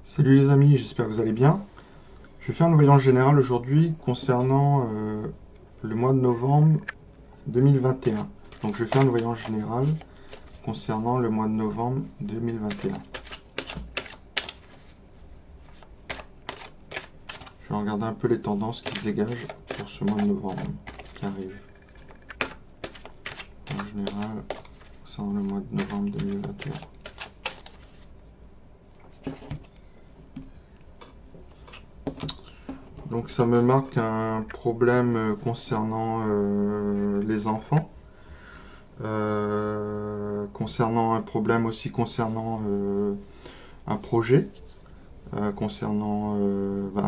Salut les amis, j'espère que vous allez bien. Je vais faire une voyance générale aujourd'hui concernant le mois de novembre 2021. Donc je vais faire une voyance générale concernant le mois de novembre 2021. Je vais regarder un peu les tendances qui se dégagent pour ce mois de novembre qui arrive. En général, concernant le mois de novembre 2021. Donc ça me marque un problème concernant les enfants. Concernant un problème aussi concernant un projet, concernant,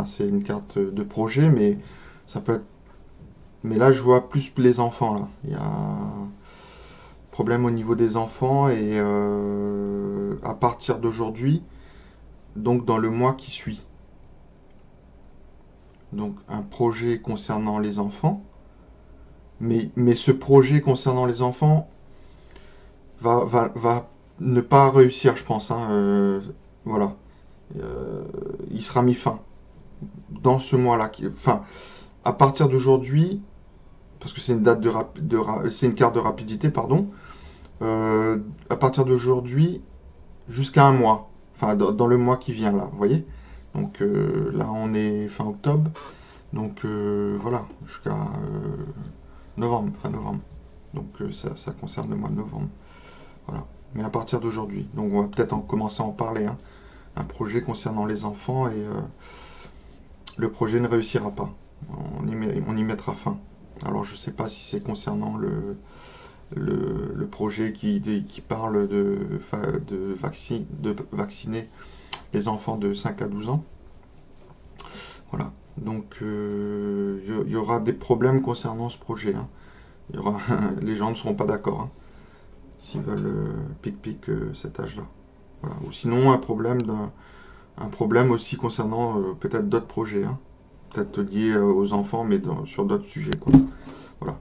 c'est une carte de projet, mais ça peut être, mais là je vois plus les enfants là. Il y a problème au niveau des enfants et à partir d'aujourd'hui, donc dans le mois qui suit. Donc un projet concernant les enfants, mais ce projet concernant les enfants va ne pas réussir, je pense, hein, voilà. Il sera mis fin dans ce mois-là. Enfin, à partir d'aujourd'hui, parce que c'est une date c'est une carte de rapidité, pardon. À partir d'aujourd'hui, jusqu'à un mois. Enfin, dans le mois qui vient là, vous voyez. Donc là, on est fin octobre. Donc voilà, jusqu'à novembre, fin novembre. Donc ça concerne le mois de novembre. Voilà. Mais à partir d'aujourd'hui. Donc on va peut-être commencer à en parler, hein. Un projet concernant les enfants et le projet ne réussira pas. On y mettra fin. Alors je ne sais pas si c'est concernant le projet qui parle de vacciner les enfants de 5 à 12 ans. Voilà. Donc y aura des problèmes concernant ce projet, hein. Les gens ne seront pas d'accord, hein, s'ils veulent pic-pic cet âge-là. Voilà. Ou sinon un problème aussi concernant peut-être d'autres projets, hein. Peut-être liés aux enfants, mais sur d'autres sujets, quoi. Voilà.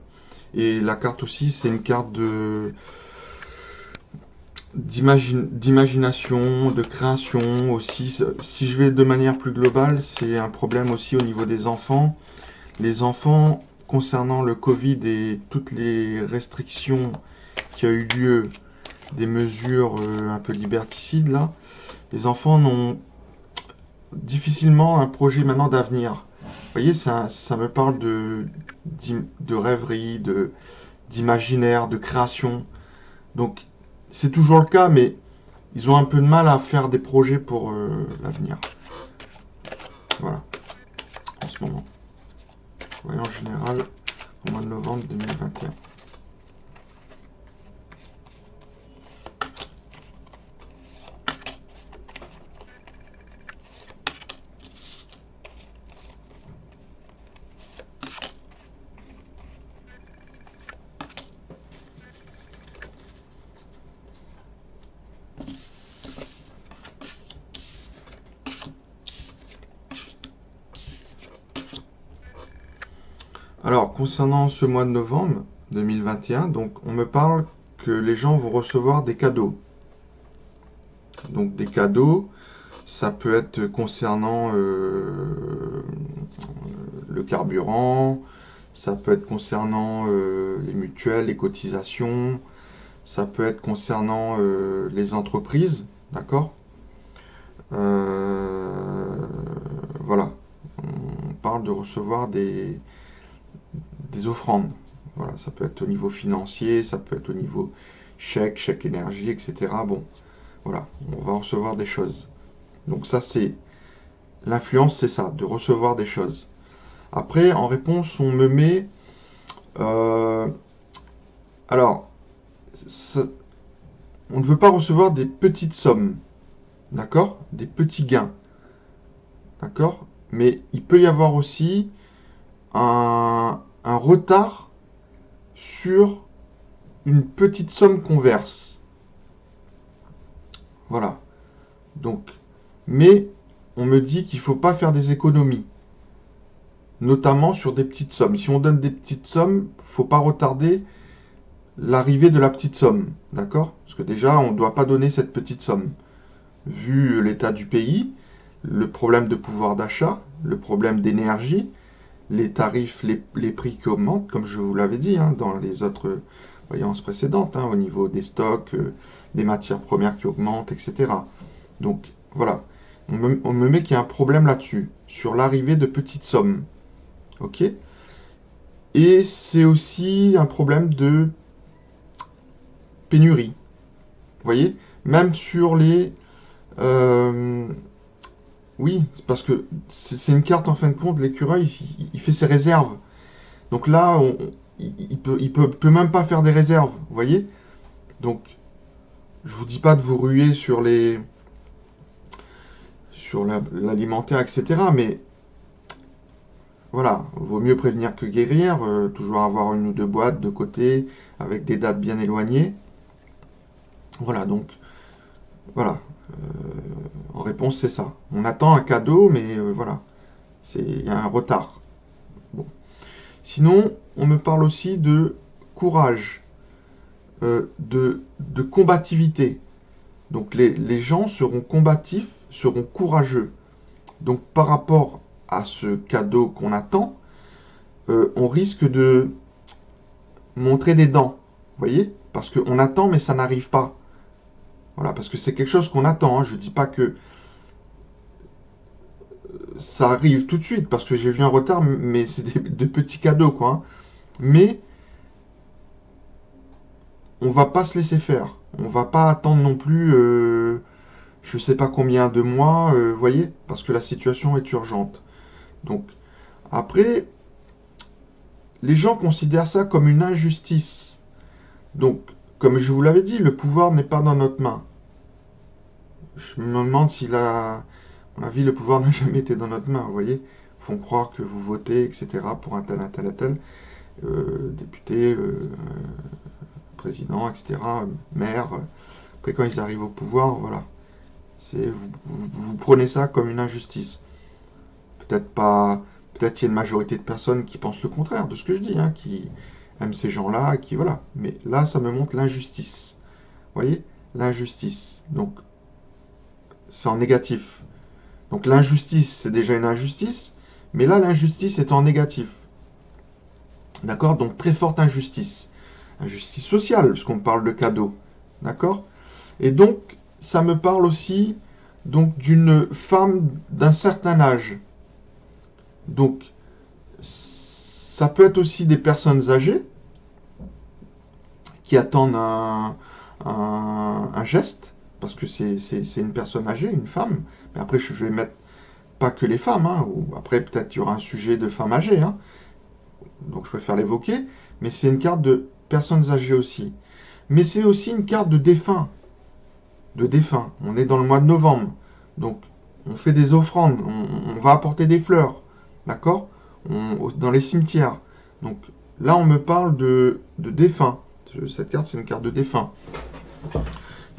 Et la carte aussi, c'est une carte d'imagination, de création aussi. Si je vais de manière plus globale, c'est un problème aussi au niveau des enfants. Les enfants, concernant le Covid et toutes les restrictions qui a eu lieu, des mesures un peu liberticides là, les enfants n'ont difficilement un projet maintenant d'avenir. Vous voyez, ça me parle de rêverie, d'imaginaire, de création. Donc, c'est toujours le cas, mais ils ont un peu de mal à faire des projets pour l'avenir. Voilà, en ce moment. Voyons en général, au mois de novembre 2021. Alors, concernant ce mois de novembre 2021, donc on me parle que les gens vont recevoir des cadeaux. Donc des cadeaux, ça peut être concernant le carburant, ça peut être concernant les mutuelles, les cotisations, ça peut être concernant les entreprises, d'accord. Voilà, on parle de recevoir des offrandes. Voilà, ça peut être au niveau financier, ça peut être au niveau chèque énergie, etc. Bon, voilà, on va recevoir des choses. Donc ça, c'est l'influence, c'est ça, de recevoir des choses. Après, en réponse, on me met... euh, alors, on ne veut pas recevoir des petites sommes, d'accord? Des petits gains, d'accord? Mais il peut y avoir aussi un retard sur une petite somme qu'on verse. Voilà. Donc, mais on me dit qu'il ne faut pas faire des économies, notamment sur des petites sommes. Si on donne des petites sommes, il ne faut pas retarder l'arrivée de la petite somme, d'accord? Parce que déjà, on ne doit pas donner cette petite somme. Vu l'état du pays, le problème de pouvoir d'achat, le problème d'énergie, les tarifs, les prix qui augmentent, comme je vous l'avais dit hein, dans les autres voyances précédentes, hein, au niveau des stocks, des matières premières qui augmentent, etc. Donc voilà, on me met qu'il y a un problème là-dessus, sur l'arrivée de petites sommes. Ok? Et c'est aussi un problème de pénurie. Vous voyez? Même sur les... oui, c'est parce que c'est une carte en fin de compte, l'écureuil, il fait ses réserves. Donc là, il peut même pas faire des réserves, vous voyez? Donc, je vous dis pas de vous ruer sur l'alimentaire, etc. Mais voilà, vaut mieux prévenir que guérir. Toujours avoir une ou deux boîtes de côté avec des dates bien éloignées. Voilà, donc voilà. En réponse, c'est ça. On attend un cadeau, mais voilà, il y a un retard. Bon. Sinon, on me parle aussi de courage, de combativité. Donc les gens seront combatifs, seront courageux. Donc par rapport à ce cadeau qu'on attend, on risque de montrer des dents. Vous voyez? Parce qu'on attend, mais ça n'arrive pas. Voilà, parce que c'est quelque chose qu'on attend. Hein. Je ne dis pas que ça arrive tout de suite, parce que j'ai vu un retard, mais c'est de petits cadeaux, quoi. Hein. Mais on va pas se laisser faire. On va pas attendre non plus, je sais pas combien de mois, vous voyez, parce que la situation est urgente. Donc, après, les gens considèrent ça comme une injustice. Donc, comme je vous l'avais dit, le pouvoir n'est pas dans notre main. Je me demande si à mon avis, le pouvoir n'a jamais été dans notre main, vous voyez. Ils font croire que vous votez, etc., pour un tel, député, président, etc., maire. Après, quand ils arrivent au pouvoir, voilà. Vous prenez ça comme une injustice. Peut-être pas... Peut-être qu'il y a une majorité de personnes qui pensent le contraire de ce que je dis, hein, qui aiment ces gens-là, qui... Voilà. Mais là, ça me montre l'injustice. Vous voyez? L'injustice. Donc, c'est en négatif. Donc l'injustice, c'est déjà une injustice, mais là, l'injustice est en négatif. D'accord? Donc très forte injustice. Injustice sociale, puisqu'on parle de cadeaux. D'accord? Et donc, ça me parle aussi donc d'une femme d'un certain âge. Donc, ça peut être aussi des personnes âgées qui attendent un geste, parce que c'est une personne âgée, une femme. Mais après, je vais mettre pas que les femmes, hein, ou après peut-être il y aura un sujet de femmes âgées, hein, donc je préfère l'évoquer, mais c'est une carte de personnes âgées aussi. Mais c'est aussi une carte de défunts. De défunts. On est dans le mois de novembre, donc on fait des offrandes, on va apporter des fleurs, d'accord, dans les cimetières. Donc là, on me parle de défunts. Cette carte, c'est une carte de défunts.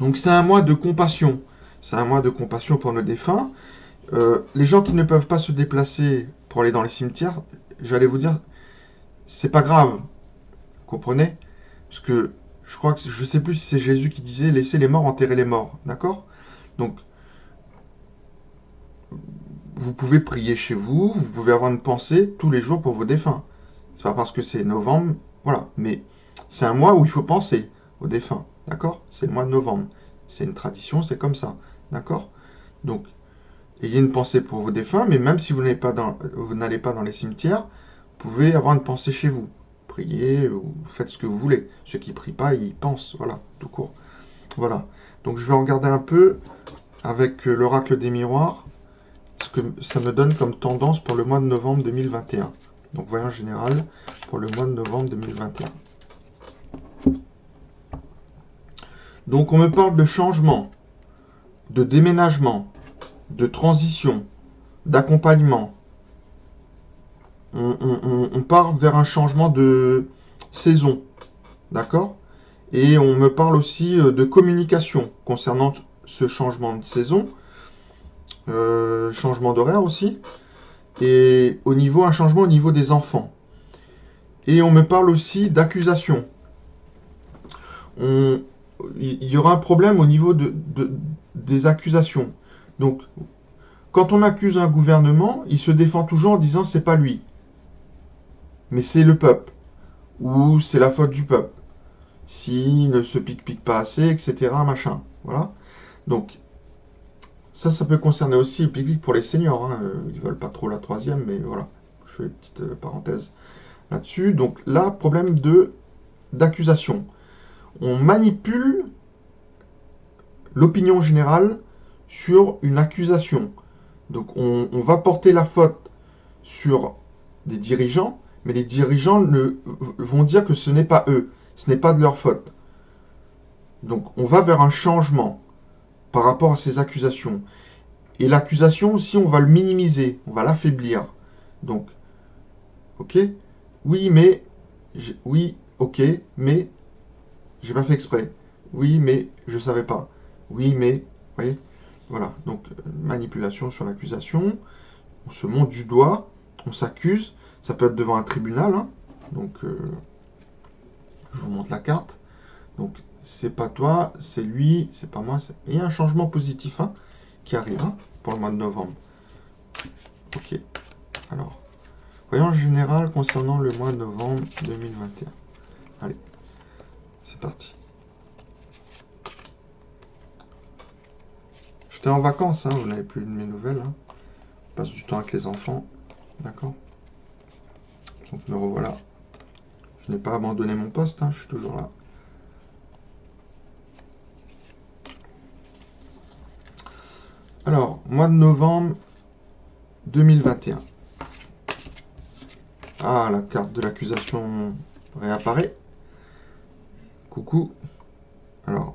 Donc c'est un mois de compassion. C'est un mois de compassion pour nos défunts. Les gens qui ne peuvent pas se déplacer pour aller dans les cimetières, j'allais vous dire, c'est pas grave. Vous comprenez? Parce que je crois que je sais plus si c'est Jésus qui disait laissez les morts enterrer les morts. D'accord? Donc, vous pouvez prier chez vous, vous pouvez avoir une pensée tous les jours pour vos défunts. C'est pas parce que c'est novembre, voilà. Mais c'est un mois où il faut penser aux défunts. D'accord? C'est le mois de novembre. C'est une tradition, c'est comme ça. D'accord? Donc, ayez une pensée pour vos défunts, mais même si vous n'allez pas dans les cimetières, vous pouvez avoir une pensée chez vous. Priez, ou faites ce que vous voulez. Ceux qui ne prient pas, ils pensent, voilà, tout court. Voilà. Donc je vais regarder un peu avec l'oracle des miroirs, ce que ça me donne comme tendance pour le mois de novembre 2021. Donc voyant général pour le mois de novembre 2021. Donc on me parle de changement, de déménagement, de transition, d'accompagnement. On part vers un changement de saison, d'accord? Et on me parle aussi de communication concernant ce changement de saison, changement d'horaire aussi, et un changement au niveau des enfants. Et on me parle aussi d'accusation. Il y aura un problème au niveau des accusations. Donc, quand on accuse un gouvernement, il se défend toujours en disant c'est pas lui, mais c'est le peuple, ou c'est la faute du peuple, s'il ne se pique pas assez, etc. Machin. Voilà. Donc, ça peut concerner aussi le pic pour les seniors. Hein. Ils veulent pas trop la troisième, mais voilà. Je fais une petite parenthèse là-dessus. Donc là, problème d'accusation. On manipule l'opinion générale sur une accusation. Donc on va porter la faute sur des dirigeants, mais les dirigeants vont dire que ce n'est pas eux, ce n'est pas de leur faute. Donc on va vers un changement par rapport à ces accusations. Et l'accusation aussi, on va le minimiser, on va l'affaiblir. Donc, ok, oui, mais, oui, ok, mais, j'ai pas fait exprès. Oui, mais, je savais pas. Oui, mais, vous voyez, voilà. Donc, manipulation sur l'accusation. On se monte du doigt, on s'accuse. Ça peut être devant un tribunal. Hein. Donc, je vous montre la carte. Donc, c'est pas toi, c'est lui, c'est pas moi. Il y a un changement positif hein, qui arrive hein, pour le mois de novembre. Ok. Alors, voyons en général concernant le mois de novembre 2021. Allez, c'est parti. J'étais en vacances, hein, vous n'avez plus de mes nouvelles. Hein. Je passe du temps avec les enfants. D'accord. Donc me revoilà. Je n'ai pas abandonné mon poste, hein, je suis toujours là. Alors, mois de novembre 2021. Ah, la carte de l'accusation réapparaît. Coucou. Alors.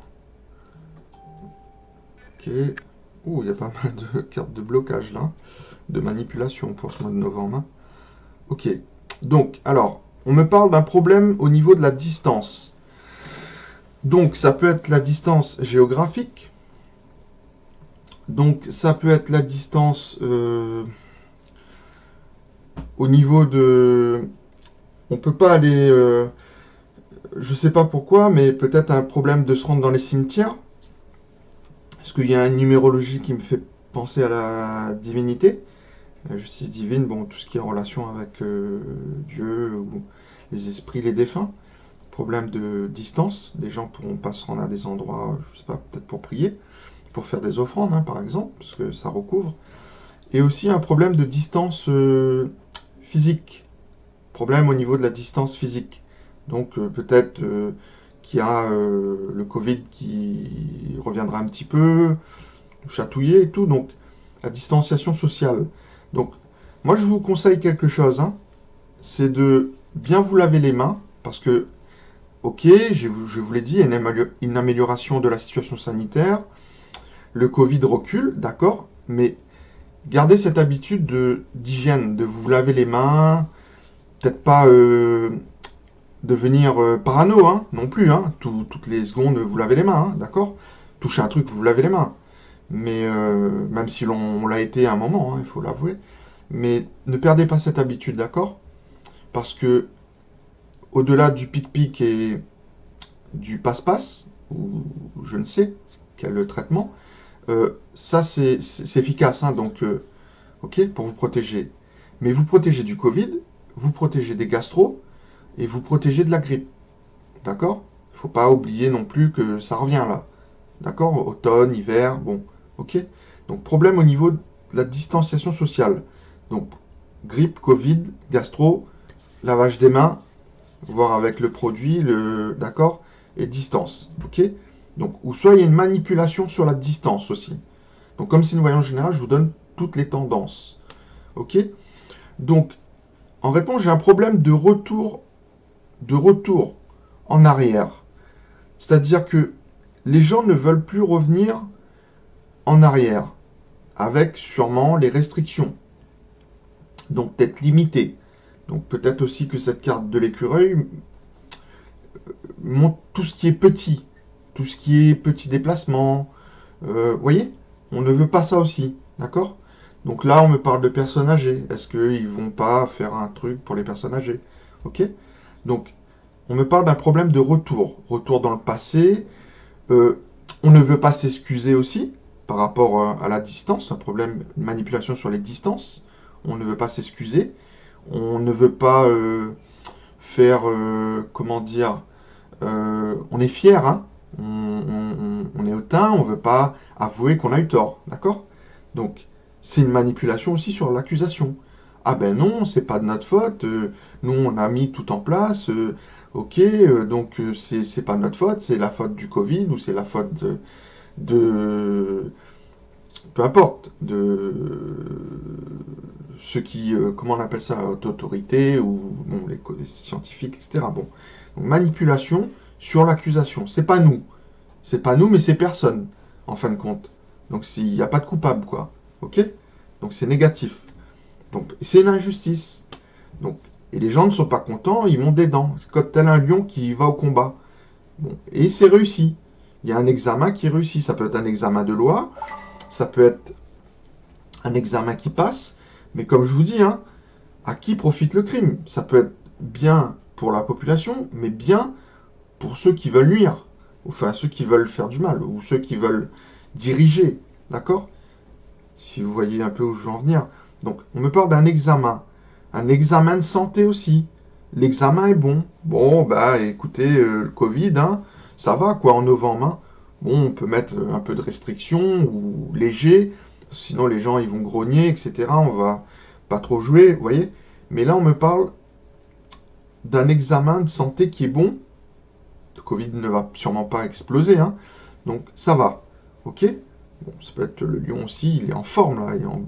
Ok. Ouh, il y a pas mal de cartes de blocage là. De manipulation pour ce mois de novembre. Hein. Ok. Donc, alors, on me parle d'un problème au niveau de la distance. Donc, ça peut être la distance géographique. Donc, ça peut être la distance au niveau de... On peut pas aller... je sais pas pourquoi, mais peut-être un problème de se rendre dans les cimetières. Parce qu'il y a une numérologie qui me fait penser à la divinité. La justice divine, bon, tout ce qui est en relation avec Dieu ou les esprits, les défunts. Problème de distance. Des gens pourront pas se rendre à des endroits, je sais pas, peut-être pour prier. Pour faire des offrandes, hein, par exemple, parce que ça recouvre. Et aussi un problème de distance physique. Problème au niveau de la distance physique. Donc peut-être qu'il y a le Covid qui reviendra un petit peu, chatouiller et tout. Donc la distanciation sociale. Donc moi je vous conseille quelque chose. Hein, c'est de bien vous laver les mains. Parce que, ok, je vous l'ai dit, une amélioration de la situation sanitaire. Le Covid recule, d'accord, mais gardez cette habitude d'hygiène, de vous laver les mains, peut-être pas devenir parano, hein, non plus, hein, toutes les secondes vous lavez les mains, hein, d'accord. Touchez un truc, vous lavez les mains, mais même si on l'a été à un moment, hein, il faut l'avouer, mais ne perdez pas cette habitude, d'accord, parce que au-delà du pic-pic et du passe-passe, ou je ne sais quel traitement, ça, c'est efficace, hein, donc, ok, pour vous protéger. Mais vous protégez du Covid, vous protégez des gastro, et vous protégez de la grippe. D'accord? Il ne faut pas oublier non plus que ça revient là. D'accord? Automne, hiver, bon, ok? Donc, problème au niveau de la distanciation sociale. Donc, grippe, Covid, gastro, lavage des mains, voir avec le produit, d'accord? Et distance, ok? Donc, ou soit il y a une manipulation sur la distance aussi. Donc, comme c'est une voyance générale, je vous donne toutes les tendances. Ok? Donc, en réponse, j'ai un problème de retour en arrière. C'est-à-dire que les gens ne veulent plus revenir en arrière, avec sûrement les restrictions. Donc, peut-être limité. Donc, peut-être aussi que cette carte de l'écureuil montre tout ce qui est petit. Tout ce qui est petit déplacement. Vous voyez? On ne veut pas ça aussi. D'accord? Donc là, on me parle de personnes âgées. Est-ce qu'ils ne vont pas faire un truc pour les personnes âgées? Ok? Donc, on me parle d'un problème de retour. Retour dans le passé. On ne veut pas s'excuser aussi. par rapport à la distance, un problème, une manipulation sur les distances. On ne veut pas s'excuser, on ne veut pas faire, comment dire, on est fier, hein, on est hautain, on ne veut pas avouer qu'on a eu tort, d'accord? Donc, c'est une manipulation aussi sur l'accusation. Ah ben non, c'est pas de notre faute, nous on a mis tout en place, ok, donc c'est pas notre faute, c'est la faute du Covid ou c'est la faute de peu importe, de ceux qui, comment on appelle ça, autorité ou bon, les scientifiques, etc. Bon, donc manipulation sur l'accusation. C'est pas nous, mais c'est personne en fin de compte. Donc il n'y a pas de coupable, quoi. Ok? Donc c'est négatif. Donc c'est une injustice. Donc et les gens ne sont pas contents, ils montent des dents. C'est comme tel un lion qui va au combat. Bon, et c'est réussi. Il y a un examen qui réussit. Ça peut être un examen de loi, ça peut être un examen qui passe, mais comme je vous dis, hein, à qui profite le crime? Ça peut être bien pour la population, mais bien pour ceux qui veulent nuire, enfin ceux qui veulent faire du mal, ou ceux qui veulent diriger, d'accord? Si vous voyez un peu où je veux en venir. Donc, on me parle d'un examen. Un examen de santé aussi. L'examen est bon. Bon, bah écoutez, le Covid, hein, ça va quoi en novembre. Hein. Bon, on peut mettre un peu de restrictions ou léger. Sinon, les gens ils vont grogner, etc. On va pas trop jouer, vous voyez. Mais là, on me parle d'un examen de santé qui est bon. Le Covid ne va sûrement pas exploser, hein. Donc ça va. Ok? Bon, ça peut être le lion aussi, il est en forme là, il est en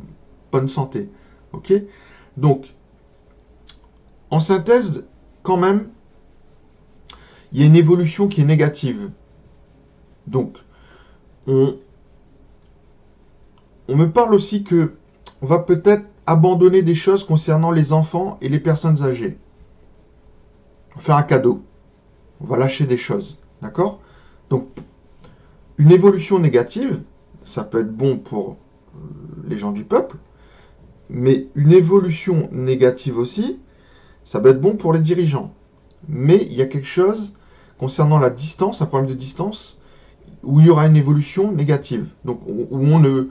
bonne santé. Ok? Donc, en synthèse, quand même, il y a une évolution qui est négative. Donc, on me parle aussi que on va peut-être abandonner des choses concernant les enfants et les personnes âgées. On va faire un cadeau. On va lâcher des choses. D'accord? Donc, une évolution négative, ça peut être bon pour les gens du peuple, mais une évolution négative aussi, ça peut être bon pour les dirigeants. Mais il y a quelque chose concernant la distance, un problème de distance, où il y aura une évolution négative. Donc, où on ne.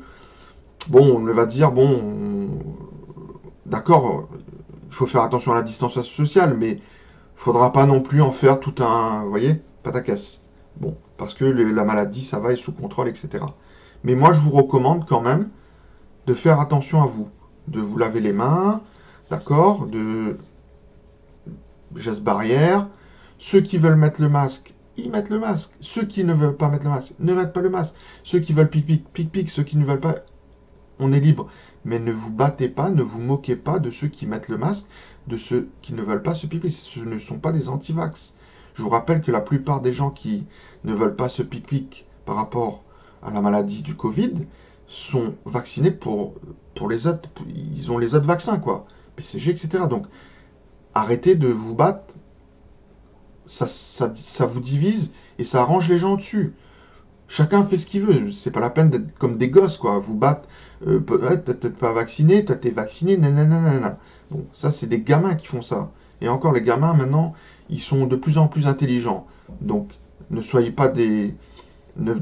Bon, on va dire, bon, d'accord, il faut faire attention à la distanciation sociale, mais il ne faudra pas non plus en faire tout un. Vous voyez, pataquès. Bon, parce que la maladie, ça va, est sous contrôle, etc. Mais moi, je vous recommande quand même de faire attention à vous, de vous laver les mains, d'accord, de gestes barrières. Ceux qui veulent mettre le masque, ils mettent le masque. Ceux qui ne veulent pas mettre le masque, ne mettent pas le masque. Ceux qui veulent pic-pic, pic-pic. Ceux qui ne veulent pas, on est libre. Mais ne vous battez pas, ne vous moquez pas de ceux qui mettent le masque, de ceux qui ne veulent pas se pic-pic. Ce ne sont pas des anti-vax. Je vous rappelle que la plupart des gens qui ne veulent pas se pic-pic par rapport à la maladie du Covid sont vaccinés pour les autres. Ils ont les autres vaccins, quoi. BCG, etc. Donc, arrêtez de vous battre. Ça vous divise et ça arrange les gens au-dessus. Chacun fait ce qu'il veut. C'est pas la peine d'être comme des gosses, quoi. Vous battre. T'es pas vacciné, toi t'es vacciné, nanana. Bon, ça, c'est des gamins qui font ça. Et encore, les gamins, maintenant, ils sont de plus en plus intelligents. Donc, ne soyez pas des. Ne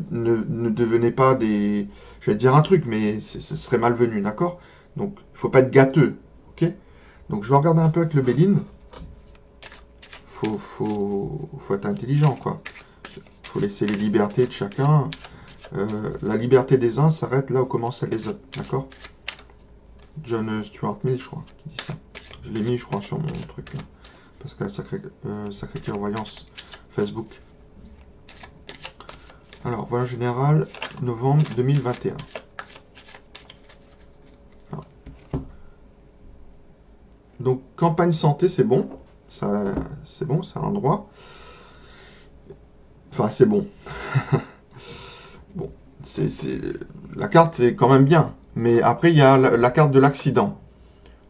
devenez pas des. Je vais dire un truc, mais ce serait malvenu, d'accord? Donc, il ne faut pas être gâteux, ok? Donc, je vais regarder un peu avec le Béline. Faut être intelligent, quoi. Faut laisser les libertés de chacun. La liberté des uns s'arrête là où commence celle des autres, d'accord? John Stuart Mill, je crois, qui dit ça. Je l'ai mis, je crois, sur mon truc, là. Parce que la Sacré-Cœur Voyance Facebook. Alors, voilà général, novembre 2021. Alors. Donc, campagne santé, c'est bon. C'est bon, c'est un droit. Enfin, c'est bon. Bon, la carte est quand même bien. Mais après, il y a la carte de l'accident.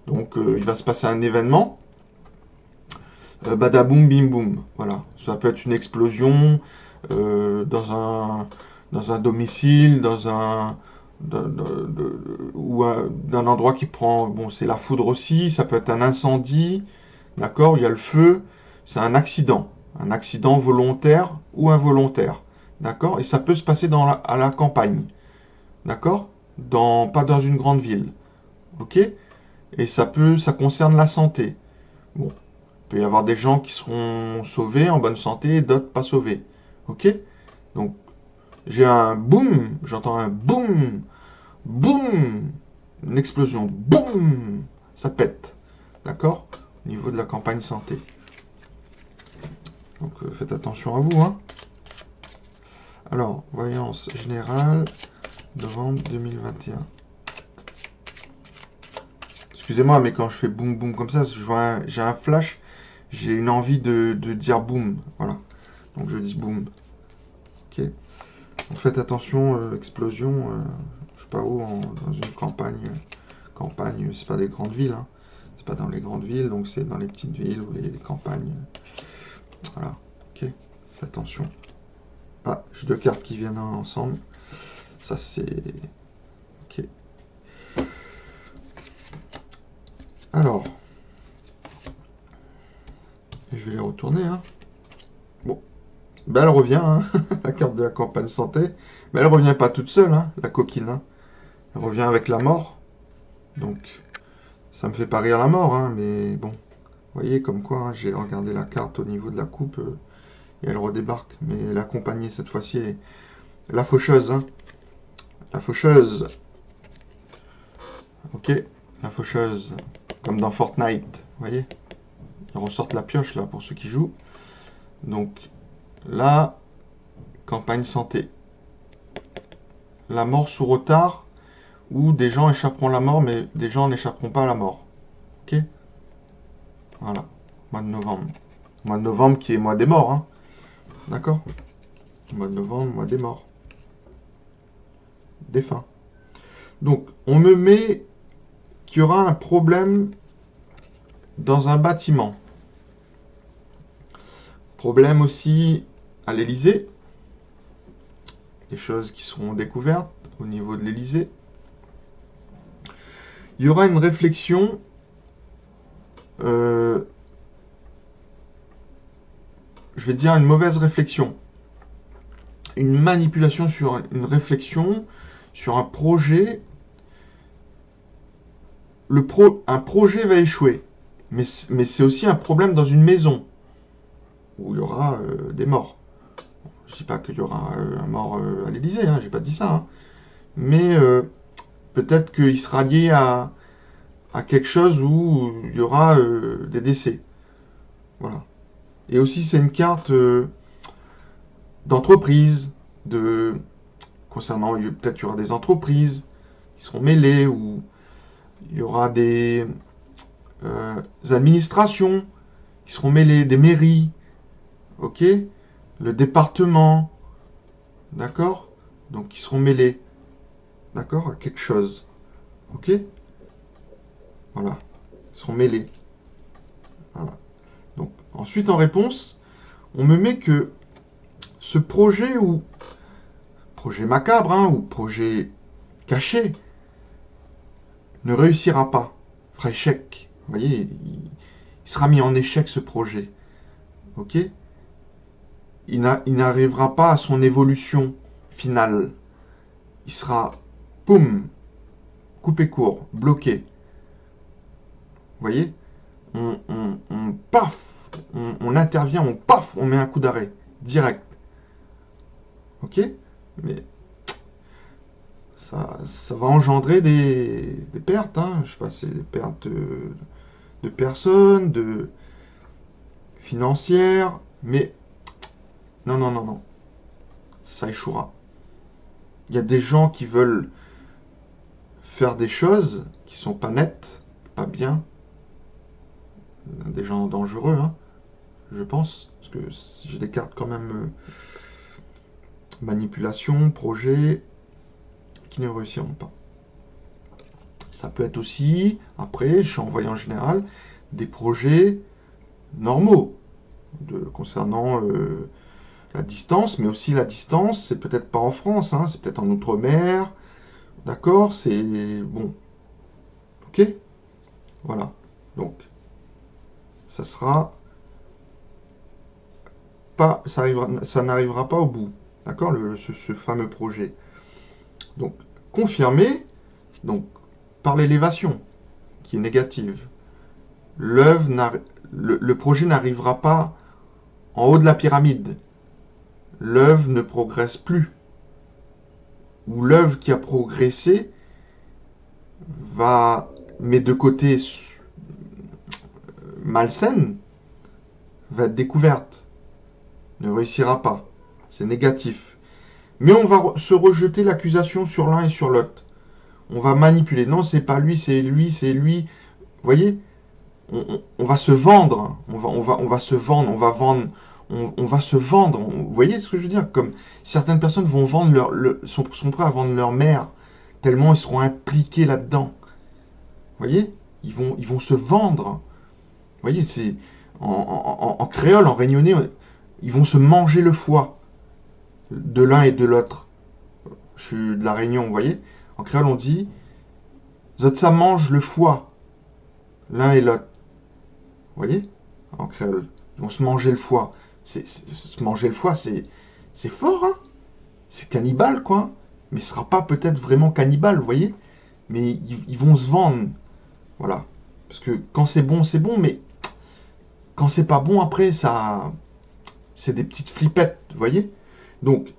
Donc, il va se passer un événement. Badaboum, bim, boum. Voilà. Ça peut être une explosion dans un domicile, ou d'un endroit qui prend. Bon, c'est la foudre aussi. Ça peut être un incendie. D'accord? Il y a le feu. C'est un accident. Un accident volontaire ou involontaire. D'accord? Et ça peut se passer à la campagne. d'accord? Pas dans une grande ville, ok? Et ça concerne la santé. Bon, il peut y avoir des gens qui seront sauvés, en bonne santé, et d'autres pas sauvés, ok? Donc, j'ai un boum, j'entends un boum, boum, une explosion, boum, ça pète, d'accord? Au niveau de la campagne santé. Donc, faites attention à vous, hein. Alors, voyance générale, novembre 2021. Excusez-moi, mais quand je fais boum boum comme ça, j'ai un flash, j'ai une envie de dire boum. Voilà. Donc je dis boum. Ok. Donc faites attention, explosion, je sais pas où, dans une campagne. Campagne, c'est pas des grandes villes, hein. C'est pas dans les grandes villes, donc c'est dans les petites villes ou les campagnes. Voilà. Ok. Faites attention. Ah, j'ai deux cartes qui viennent ensemble. Ça c'est. Ok. Alors. Je vais les retourner, hein. Bon. Ben, elle revient, hein. La carte de la campagne santé. Mais elle revient pas toute seule, hein, la coquine, hein. Elle revient avec la mort. Donc, ça me fait pas rire la mort, hein, mais bon. Vous voyez, comme quoi, hein, j'ai regardé la carte au niveau de la coupe et elle redébarque. Mais l'accompagnée, cette fois-ci, est la faucheuse, hein. La faucheuse. Ok, la faucheuse. Comme dans Fortnite, vous voyez. Ils ressortent la pioche, là, pour ceux qui jouent. Donc, là, campagne santé. La mort sous retard, où des gens échapperont à la mort, mais des gens n'échapperont pas à la mort. Ok? Voilà. Mois de novembre. Mois de novembre qui est mois des morts, hein. D'accord? Mois de novembre, mois des morts. Défunts. Donc, on me met qu'il y aura un problème dans un bâtiment. Problème aussi à l'Élysée. Des choses qui seront découvertes au niveau de l'Élysée. Il y aura une réflexion je vais dire une mauvaise réflexion. Une manipulation sur une réflexion, sur un projet. Un projet va échouer. Mais c'est aussi un problème dans une maison où il y aura des morts. Je ne dis pas qu'il y aura un mort à l'Élysée, hein, j'ai pas dit ça. Hein. Mais peut-être qu'il sera lié à quelque chose où il y aura des décès. Voilà. Et aussi, c'est une carte d'entreprise, concernant peut-être qu'il y aura des entreprises qui seront mêlées, ou il y aura des administrations qui seront mêlées, des mairies, ok, le département, d'accord, donc qui seront mêlés, d'accord, à quelque chose, ok, voilà, ils seront mêlés, voilà. Donc ensuite en réponse, on me met que ce projet projet macabre, hein, ou projet caché, ne réussira pas, fera échec. Vous voyez, il sera mis en échec ce projet. Ok? Il n'arrivera pas à son évolution finale. Il sera, boum, coupé court, bloqué. Vous voyez? Paf, on intervient, on paf, on met un coup d'arrêt, direct. Ok? Mais ça va engendrer des pertes, hein. Je sais pas, c'est des pertes de personnes, financières, mais non, non, non, non. Ça échouera. Il y a des gens qui veulent faire des choses qui sont pas nettes, pas bien. Des gens dangereux, hein, je pense. Parce que j'ai des cartes quand même manipulation, projet, qui ne réussiront pas. Ça peut être aussi, après, je suis en voyant en général, des projets normaux concernant la distance, mais aussi la distance, c'est peut-être pas en France, hein, c'est peut-être en Outre-mer, d'accord, c'est bon, ok, voilà, donc ça sera pas, ça n'arrivera pas au bout, d'accord, ce fameux projet. Donc confirmé donc par l'élévation, qui est négative. Le projet n'arrivera pas en haut de la pyramide. L'œuvre ne progresse plus. Ou l'œuvre qui a progressé va, mais de côté malsaine, va être découverte. Ne réussira pas. C'est négatif. Mais on va se rejeter l'accusation sur l'un et sur l'autre. On va manipuler. Non, c'est pas lui, c'est lui, c'est lui. Vous voyez, on va se vendre. On va se vendre. On va vendre. On va se vendre. Vous voyez ce que je veux dire? Comme certaines personnes vont vendre sont prêts à vendre leur mère tellement ils seront impliqués là-dedans. Vous voyez, ils vont se vendre. Vous voyez, c'est en créole, en réunionnais, ils vont se manger le foie de l'un et de l'autre. Je suis de la Réunion, vous voyez. En créole, on dit ça mange le foie l'un et l'autre. Vous voyez, en créole, ils vont se manger le foie. Se manger le foie, c'est fort, hein. C'est cannibale, quoi. Mais ce sera pas peut-être vraiment cannibale, vous voyez. Mais ils vont se vendre. Voilà. Parce que quand c'est bon, mais quand c'est pas bon, après, ça, c'est des petites flippettes, vous voyez. Donc,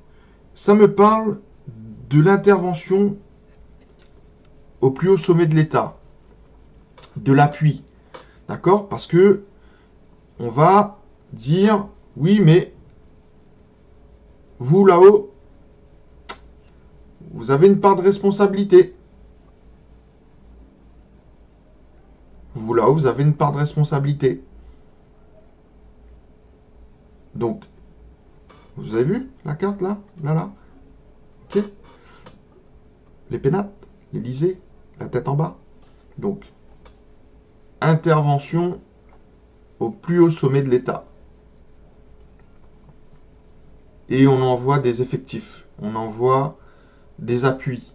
ça me parle de l'intervention au plus haut sommet de l'État, de l'appui, d'accord? Parce que on va dire, oui, mais vous là-haut, vous avez une part de responsabilité. Vous là-haut, vous avez une part de responsabilité. Donc, vous avez vu la carte là? Là. Ok? Les pénates, l'Élysée, la tête en bas. Donc, intervention au plus haut sommet de l'État. Et on envoie des effectifs. On envoie des appuis.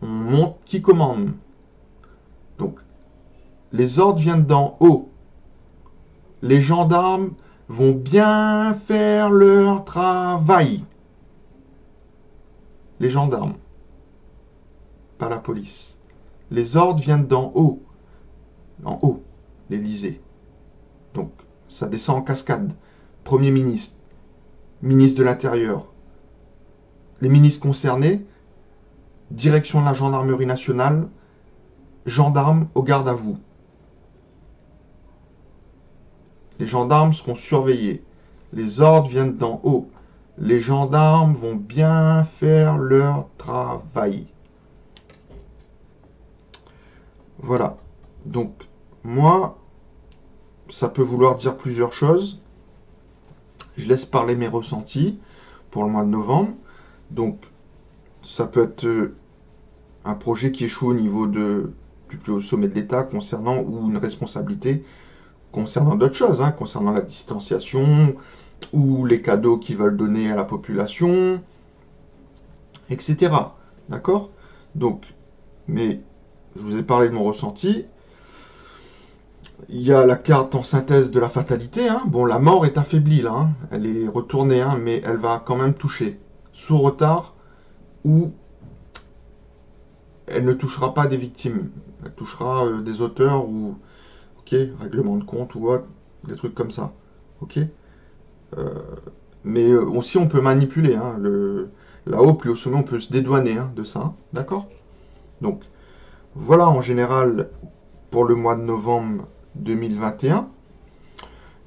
On monte qui commande. Donc, les ordres viennent d'en haut. Les gendarmes vont bien faire leur travail. Les gendarmes, pas la police. Les ordres viennent d'en haut. En haut, l'Élysée. Donc, ça descend en cascade. Premier ministre, ministre de l'Intérieur, les ministres concernés, direction de la gendarmerie nationale, gendarmes au garde à vous. Les gendarmes seront surveillés. Les ordres viennent d'en haut. Les gendarmes vont bien faire leur travail. Voilà. Donc, moi, ça peut vouloir dire plusieurs choses. Je laisse parler mes ressentis pour le mois de novembre. Donc, ça peut être un projet qui échoue au niveau du plus haut sommet de l'État concernant, ou une responsabilité concernant d'autres choses, hein, concernant la distanciation, ou les cadeaux qu'ils veulent donner à la population, etc. D'accord? Donc, mais je vous ai parlé de mon ressenti. Il y a la carte en synthèse de la fatalité. Hein. Bon, la mort est affaiblie là. Hein. Elle est retournée, hein, mais elle va quand même toucher. Sous retard, ou elle ne touchera pas des victimes. Elle touchera des auteurs ou, ok, règlement de compte ou autre, des trucs comme ça. Ok. Mais aussi on peut manipuler. Hein, là-haut, plus au sommet, on peut se dédouaner hein, de ça. Hein, d'accord? Donc, voilà en général pour le mois de novembre 2021.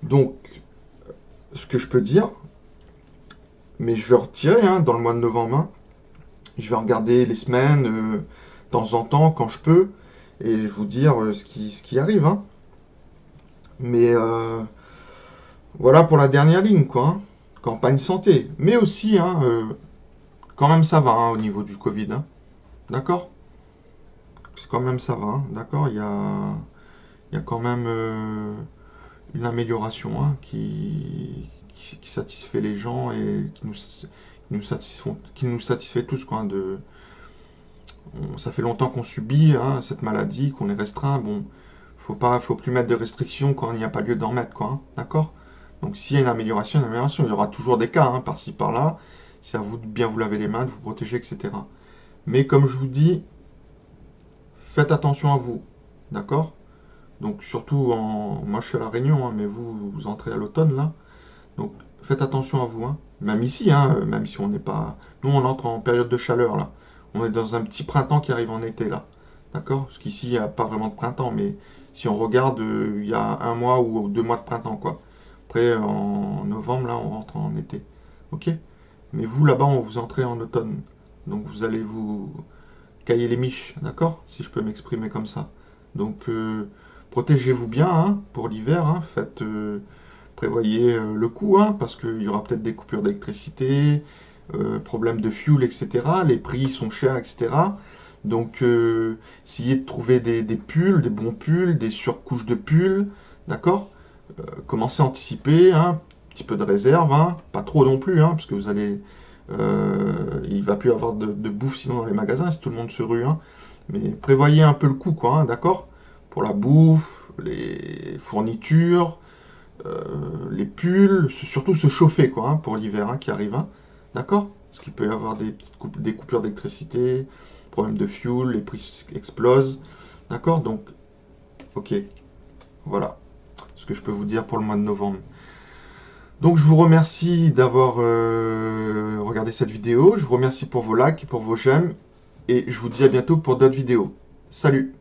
Donc, ce que je peux dire, mais je vais retirer hein, dans le mois de novembre. Hein, je vais regarder les semaines, de temps en temps, quand je peux, et je vous dire ce qui arrive. Hein. Mais voilà pour la dernière ligne, quoi. Hein. Campagne santé. Mais aussi, hein, quand même ça va hein, au niveau du Covid. Hein. D'accord? Quand même ça va. Hein. D'accord? Il y a quand même une amélioration hein, qui satisfait les gens et qui nous satisfait tous. Quoi, ça fait longtemps qu'on subit hein, cette maladie, qu'on est restreint. Bon, faut plus mettre de restrictions quand il n'y a pas lieu d'en mettre. Quoi, hein, d'accord? Donc s'il y a une amélioration, il y aura toujours des cas hein, par-ci par-là. C'est à vous de bien vous laver les mains, de vous protéger, etc. Mais comme je vous dis, faites attention à vous, d'accord? Donc surtout moi je suis à La Réunion, hein, mais vous entrez à l'automne là. Donc faites attention à vous, hein. Même ici, hein, même si on n'est pas... Nous on entre en période de chaleur là. On est dans un petit printemps qui arrive en été là. D'accord? Parce qu'ici il n'y a pas vraiment de printemps, mais si on regarde, il y a un mois ou 2 mois de printemps quoi. Après en novembre là on rentre en été. Ok? Mais vous là-bas on vous entrez en automne. Donc vous allez vous cailler les miches, d'accord? Si je peux m'exprimer comme ça. Donc protégez-vous bien hein, pour l'hiver, hein. Faites, prévoyez le coût, hein, parce qu'il y aura peut-être des coupures d'électricité, problème de fuel, etc. Les prix sont chers, etc. Donc essayez de trouver des pulls, des bons pulls, des surcouches de pulls, d'accord? Commencez à anticiper, hein, un petit peu de réserve, hein, pas trop non plus, hein, parce que vous allez, il va plus y avoir de bouffe sinon dans les magasins si tout le monde se rue, hein. Mais prévoyez un peu le coût, quoi, hein, d'accord? Pour la bouffe, les fournitures, les pulls, surtout se chauffer, quoi, hein, pour l'hiver hein, qui arrive, hein, d'accord? Parce qu'il peut y avoir des coupures d'électricité, problème de fuel, les prix explosent, d'accord? Donc, ok, voilà ce que je peux vous dire pour le mois de novembre. Donc je vous remercie d'avoir regardé cette vidéo, je vous remercie pour vos likes, pour vos j'aime, et je vous dis à bientôt pour d'autres vidéos. Salut!